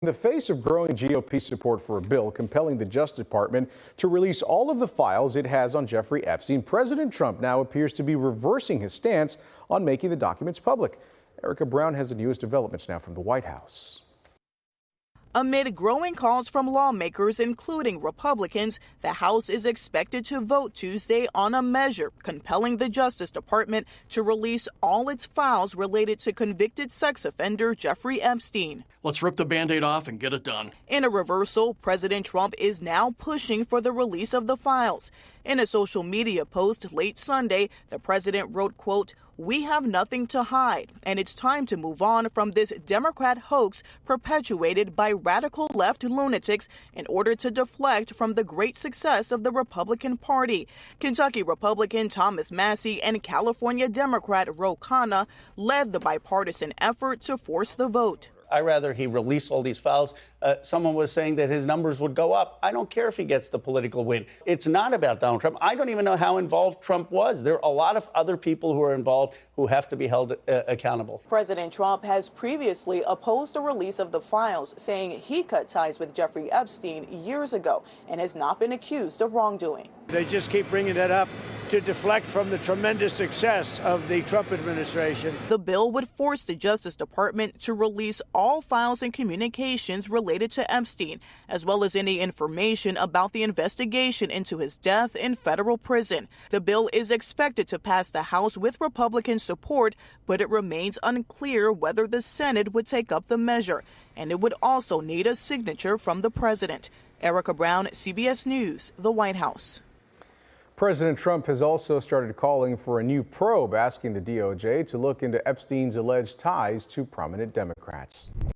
In the face of growing GOP support for a bill compelling the Justice Department to release all of the files it has on Jeffrey Epstein, President Trump now appears to be reversing his stance on making the documents public. Erica Brown has the newest developments now from the White House. Amid growing calls from lawmakers, including Republicans, the House is expected to vote Tuesday on a measure compelling the Justice Department to release all its files related to convicted sex offender Jeffrey Epstein. Let's rip the Band-Aid off and get it done. In a reversal, President Trump is now pushing for the release of the files. In a social media post late Sunday, the president wrote, quote, "We have nothing to hide, and it's time to move on from this Democrat hoax perpetuated by radical left lunatics in order to deflect from the great success of the Republican Party." Kentucky Republican Thomas Massie and California Democrat Ro Khanna led the bipartisan effort to force the vote. I'd rather he release all these files. Someone was saying that his numbers would go up. I don't care if he gets the political win. It's not about Donald Trump. I don't even know how involved Trump was. There are a lot of other people who are involved who have to be held accountable. President Trump has previously opposed the release of the files, saying he cut ties with Jeffrey Epstein years ago and has not been accused of wrongdoing. They just keep bringing that up to deflect from the tremendous success of the Trump administration. The bill would force the Justice Department to release all files and communications related to Epstein, as well as any information about the investigation into his death in federal prison. The bill is expected to pass the House with Republican support, but it remains unclear whether the Senate would take up the measure, and it would also need a signature from the president. Erica Brown, CBS News, the White House. President Trump has also started calling for a new probe, asking the DOJ to look into Epstein's alleged ties to prominent Democrats.